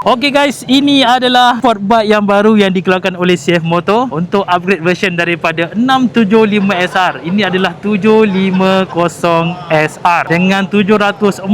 Okey guys, ini adalah sport bike yang baru yang dikeluarkan oleh CF Moto untuk upgrade version daripada 675SR. Ini adalah 750SR dengan 740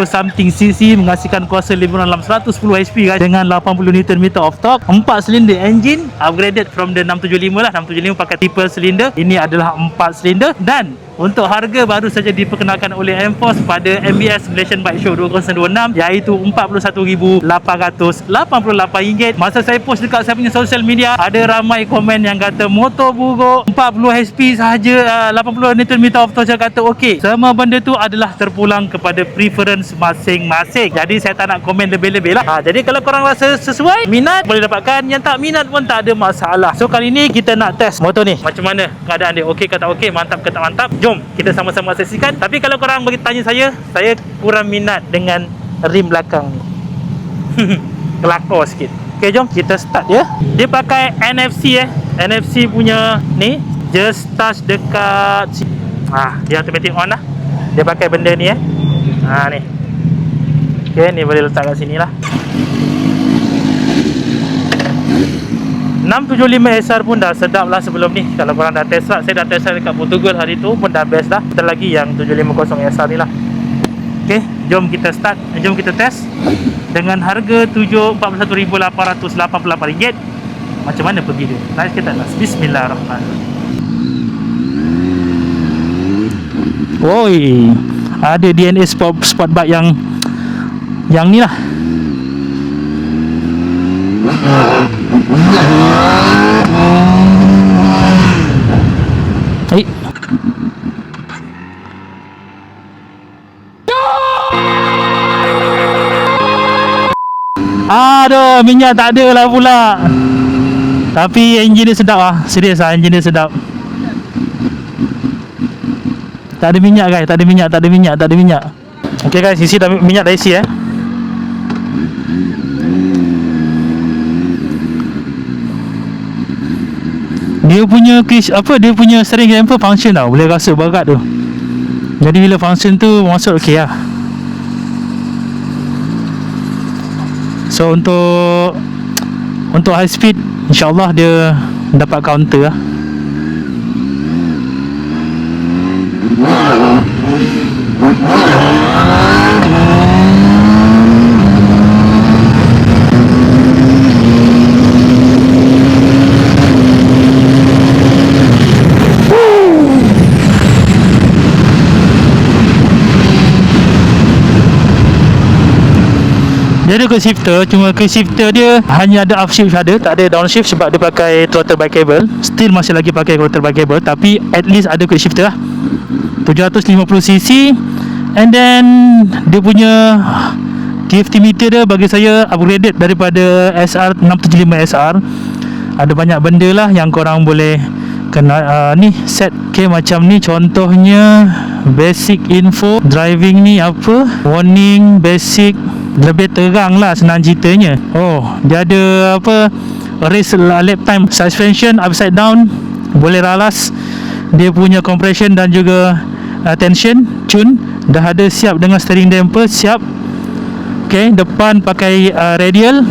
something cc, menghasilkan kuasa lebih kurang dalam 110 HP guys, dengan 80 Nm of torque, 4 silinder engine upgraded from the 675 lah. 675 pakai triple silinder, ini adalah 4 silinder. Dan untuk harga baru saja diperkenalkan oleh M-Force pada MBS Malaysian Bike Show 2026, iaitu RM41,888. Masa saya post dekat saya punya social media, ada ramai komen yang kata motor buruk, 40 HP sahaja, 80 Nm of torque, kata okey. Semua benda tu adalah terpulang kepada preference masing-masing. Jadi saya tak nak komen lebih-lebih lah. Jadi kalau korang rasa sesuai, minat, boleh dapatkan. Yang tak minat pun tak ada masalah. So kali ni kita nak test motor ni, macam mana keadaan dia, okey ke tak okey, mantap ke tak mantap. Jom kita sama-sama saksikan. Tapi kalau korang bagi tanya saya kurang minat dengan rim belakang ni. Kelakar sikit. Okey, jom kita start ya. Dia pakai NFC NFC punya ni. Just touch dekat dia automatic on lah. Dia pakai benda ni ni. Okey, ni boleh letak kat sini lah. 675SR pun dah sedap lah sebelum ni. Kalau korang dah test lah, saya dah test dekat Portugal hari tu pun dah best dah. Kita lagi yang 750SR ni lah. Ok, jom kita start. Jom kita test. Dengan harga RM41,888. Macam mana pergi dia? Nice kita lah. Bismillahirrahmanirrahim. Woi, ada DNA sport bike yang ni lah. Aduh, minyak tak ada lah pula. Tapi enjin dia sedap lah. Serius lah, enjin dia sedap. Tak ada minyak guys, tak ada minyak. Ok guys, isi dah minyak dah isi Dia punya dia punya steering damper function tau. Boleh rasa berat tu. Jadi bila function tu masuk okey lah. So untuk high speed, InsyaAllah dia dapat counter lah. Dia ada quick shifter, cuma quick shifter dia hanya ada upshift saja, tak ada downshift sebab dia pakai throttle by cable. Still masih lagi pakai throttle by cable, tapi at least ada quick shifter lah. 750cc. And then dia punya TFT meter dia bagi saya upgraded daripada SR 675SR. Ada banyak benda lah yang korang boleh kena ni set. Okay, macam ni contohnya basic info, driving ni apa, warning, basic, lebih terang lah senang ceritanya. Dia ada apa, race lap time, suspension upside down, boleh ralas. Dia punya compression dan juga tension tune dah ada siap dengan steering damper siap. Ok, depan pakai radial.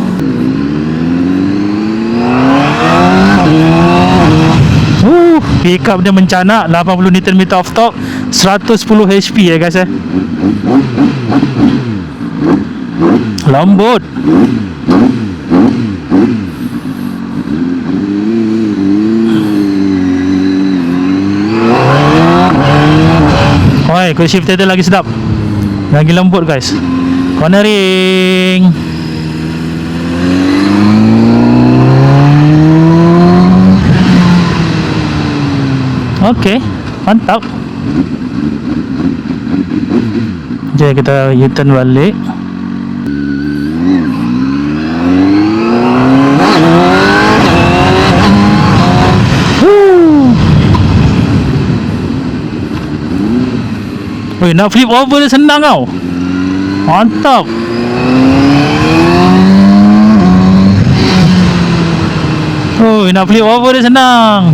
Pick up dia mencanak, 80 Nm of torque, 110 HP guys lembut. Quick shifter dia lagi sedap, lagi lembut guys. Cornering. Okey, mantap. Jom kita U-turn balik. Nak flip over dia senang tau. Mantap. Nak flip over dia senang.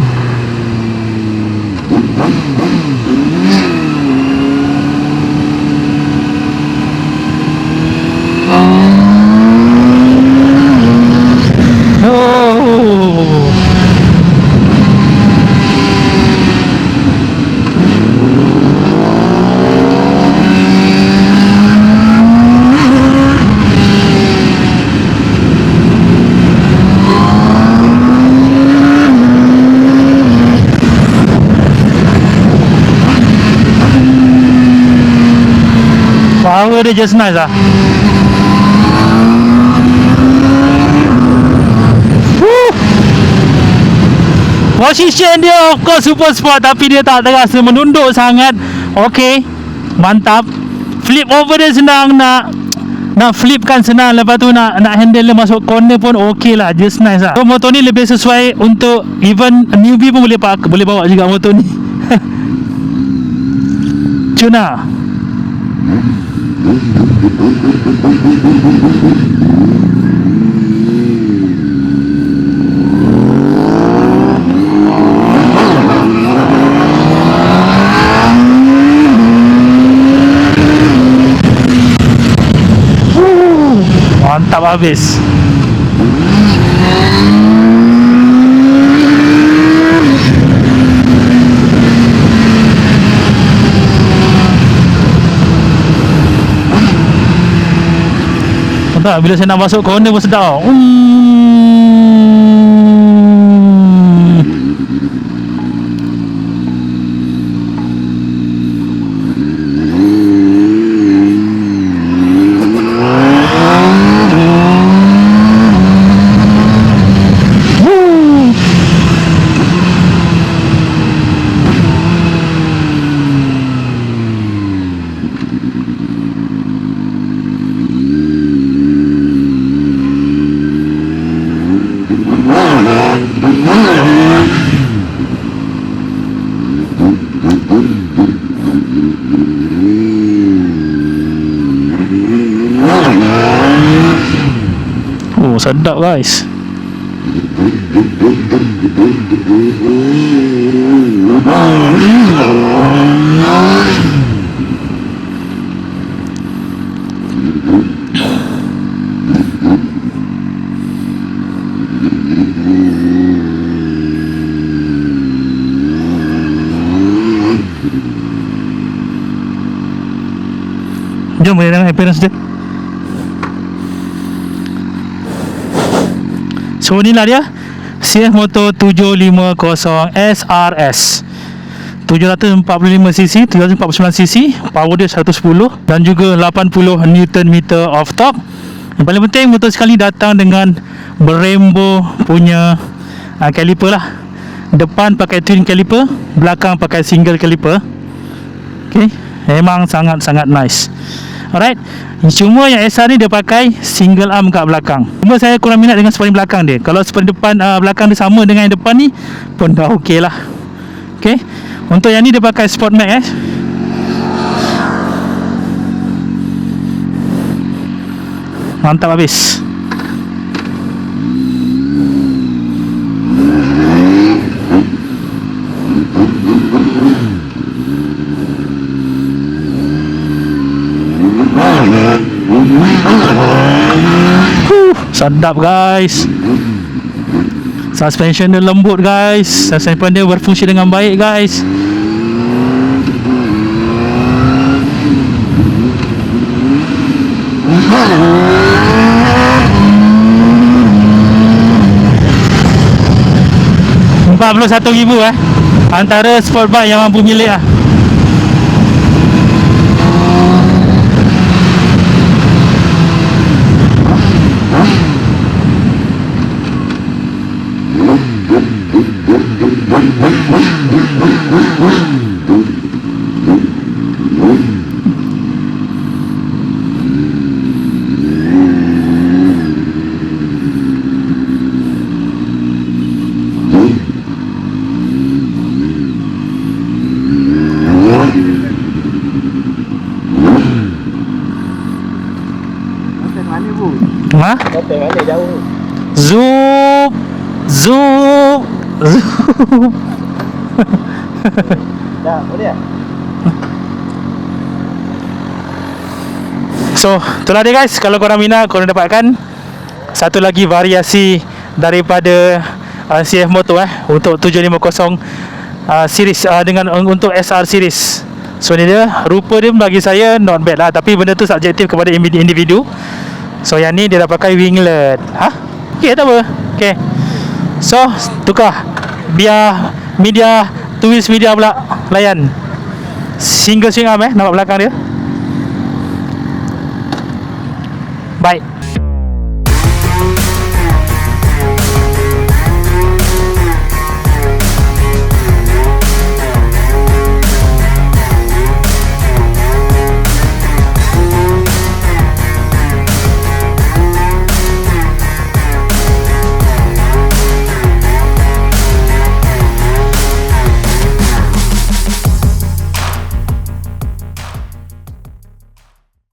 Power dia just nice lah. Position dia of course super sport, tapi dia tak terasa menunduk sangat. Okey, mantap. Flip over dia senang, nak flip kan senang. Lepas tu nak handle dia masuk corner pun okey lah, just nice lah. So motor ni lebih sesuai untuk even newbie pun boleh bawa juga motor ni. Cuna. Mantap habis. Mantap, bila saya nak masuk corner pun sedap. Oh, sedap guys. Jom boleh tengok appearance dia. So inilah dia CF Moto 750 SRS 745cc, 749cc, power dia 110 dan juga 80 Nm of torque. Yang paling penting motor sekali datang dengan Brembo punya caliper lah. Depan pakai twin caliper, belakang pakai single caliper. Okay, memang sangat-sangat nice. Alright, cuma yang SR ni dia pakai single arm kat belakang. Cuma saya kurang minat dengan spring belakang dia. Kalau spring depan belakang dia sama dengan yang depan ni pun dah okey lah. Okay, untuk yang ni dia pakai Sport Max mantap habis. Sedap guys. Suspension dia lembut guys. Suspension dia berfungsi dengan baik guys. RM41,000 antara sport bike yang mampu milik lah. Ha? Sampai mana jauh? Zoom. Dah, boleh tak? So, itulah dia guys. Kalau korang minat, korang dapatkan satu lagi variasi daripada CF Moto untuk 750 series dengan untuk SR series. So ni dia, rupa dia bagi saya not bad lah, tapi benda tu subjektif kepada individu. So yang ni dia dah pakai winglet. Okay, tak apa. Okay, so tukar biar media twist media pula layan. Single swing arm nampak belakang dia. Baik.